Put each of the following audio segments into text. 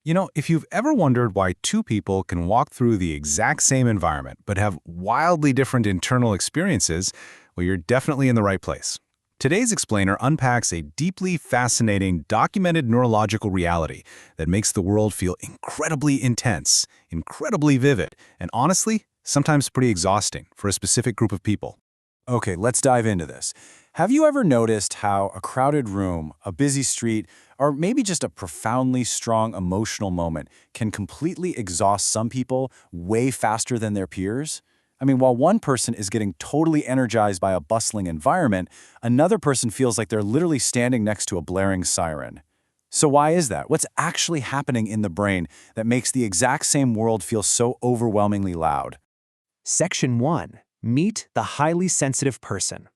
If you've ever wondered why two people can walk through the exact same environment but have wildly different internal experiences, well, you're definitely in the right place. Today's explainer unpacks a deeply fascinating, documented neurological reality that makes the world feel incredibly intense, incredibly vivid, and honestly, sometimes pretty exhausting for a specific group of people. Okay, let's dive into this. Have you ever noticed how a crowded room, a busy street, or maybe just a profoundly strong emotional moment can completely exhaust some people way faster than their peers? I mean, while one person is getting totally energized by a bustling environment, another person feels like they're literally standing next to a blaring siren. So why is that? What's actually happening in the brain that makes the exact same world feel so overwhelmingly loud? Section 1. Meet the highly sensitive person.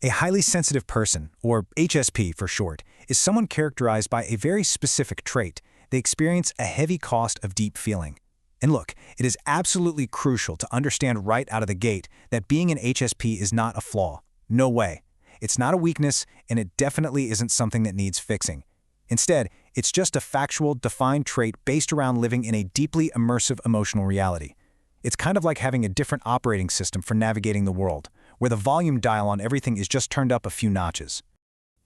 A highly sensitive person, or HSP for short, is someone characterized by a very specific trait. They experience a heavy cost of deep feeling. And look, it is absolutely crucial to understand right out of the gate that being an HSP is not a flaw. No way. It's not a weakness, and it definitely isn't something that needs fixing. Instead, it's just a factual, defined trait based around living in a deeply immersive emotional reality. It's kind of like having a different operating system for navigating the world, where the volume dial on everything is just turned up a few notches.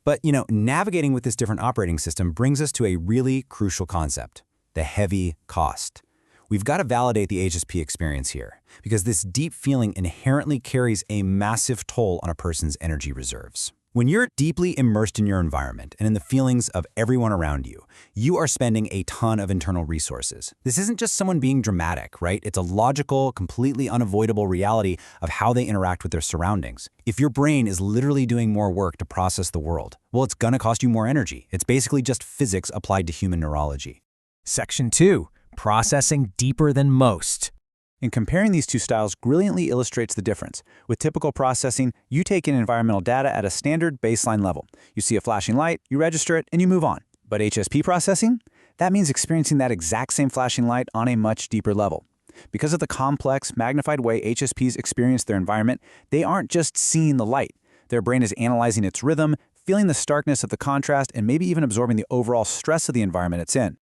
But, navigating with this different operating system brings us to a really crucial concept, the heavy cost. We've got to validate the HSP experience here, because this deep feeling inherently carries a massive toll on a person's energy reserves. When you're deeply immersed in your environment and in the feelings of everyone around you, you are spending a ton of internal resources. This isn't just someone being dramatic, right? It's a logical, completely unavoidable reality of how they interact with their surroundings. If your brain is literally doing more work to process the world, well, it's gonna cost you more energy. It's basically just physics applied to human neurology. Section 2. Processing deeper than most. And comparing these two styles brilliantly illustrates the difference. With typical processing, you take in environmental data at a standard baseline level. You see a flashing light, you register it, and you move on. But HSP processing? That means experiencing that exact same flashing light on a much deeper level. Because of the complex, magnified way HSPs experience their environment, they aren't just seeing the light. Their brain is analyzing its rhythm, feeling the starkness of the contrast, and maybe even absorbing the overall stress of the environment it's in.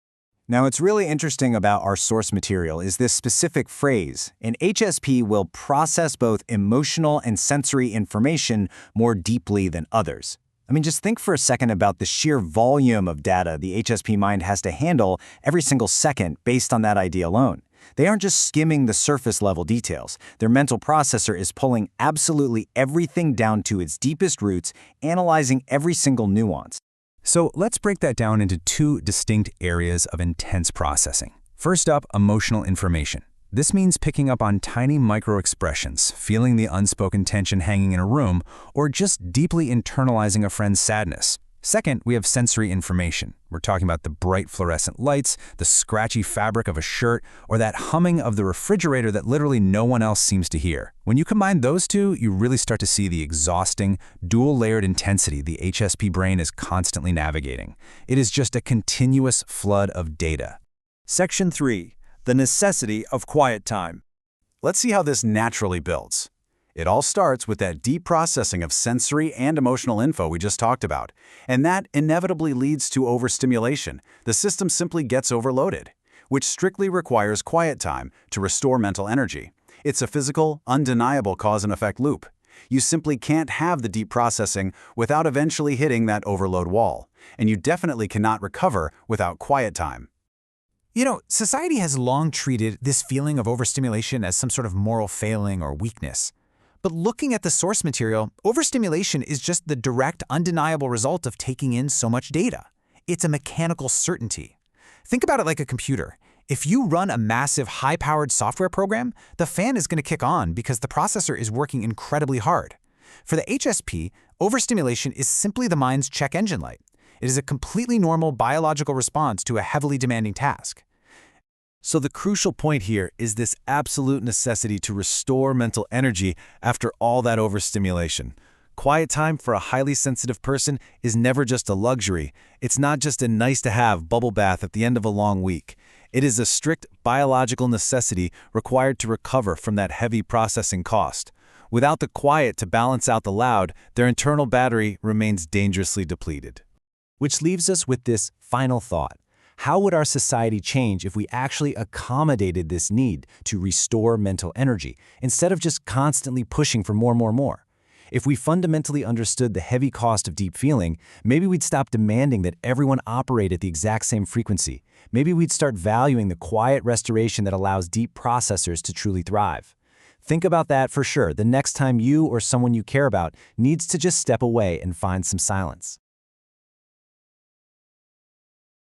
Now, what's really interesting about our source material is this specific phrase: an HSP will process both emotional and sensory information more deeply than others. I mean, just think for a second about the sheer volume of data the HSP mind has to handle every single second based on that idea alone. They aren't just skimming the surface level details. Their mental processor is pulling absolutely everything down to its deepest roots, analyzing every single nuance. So let's break that down into two distinct areas of intense processing. First up, emotional information. This means picking up on tiny micro-expressions, feeling the unspoken tension hanging in a room, or just deeply internalizing a friend's sadness. Second, we have sensory information. We're talking about the bright fluorescent lights, the scratchy fabric of a shirt, or that humming of the refrigerator that literally no one else seems to hear. When you combine those two, you really start to see the exhausting, dual-layered intensity the HSP brain is constantly navigating. It is just a continuous flood of data. Section 3. The necessity of quiet time. Let's see how this naturally builds. It all starts with that deep processing of sensory and emotional info we just talked about, and that inevitably leads to overstimulation. The system simply gets overloaded, which strictly requires quiet time to restore mental energy. It's a physical, undeniable cause and effect loop. You simply can't have the deep processing without eventually hitting that overload wall, and you definitely cannot recover without quiet time. Society has long treated this feeling of overstimulation as some sort of moral failing or weakness. But looking at the source material, overstimulation is just the direct, undeniable result of taking in so much data. It's a mechanical certainty. Think about it like a computer. If you run a massive, high-powered software program, the fan is going to kick on because the processor is working incredibly hard. For the HSP, overstimulation is simply the mind's check engine light. It is a completely normal biological response to a heavily demanding task. So the crucial point here is this absolute necessity to restore mental energy after all that overstimulation. Quiet time for a highly sensitive person is never just a luxury. It's not just a nice-to-have bubble bath at the end of a long week. It is a strict biological necessity required to recover from that heavy processing cost. Without the quiet to balance out the loud, their internal battery remains dangerously depleted. Which leaves us with this final thought. How would our society change if we actually accommodated this need to restore mental energy, instead of just constantly pushing for more? If we fundamentally understood the heavy cost of deep feeling, maybe we'd stop demanding that everyone operate at the exact same frequency. Maybe we'd start valuing the quiet restoration that allows deep processors to truly thrive. Think about that for sure the next time you or someone you care about needs to just step away and find some silence.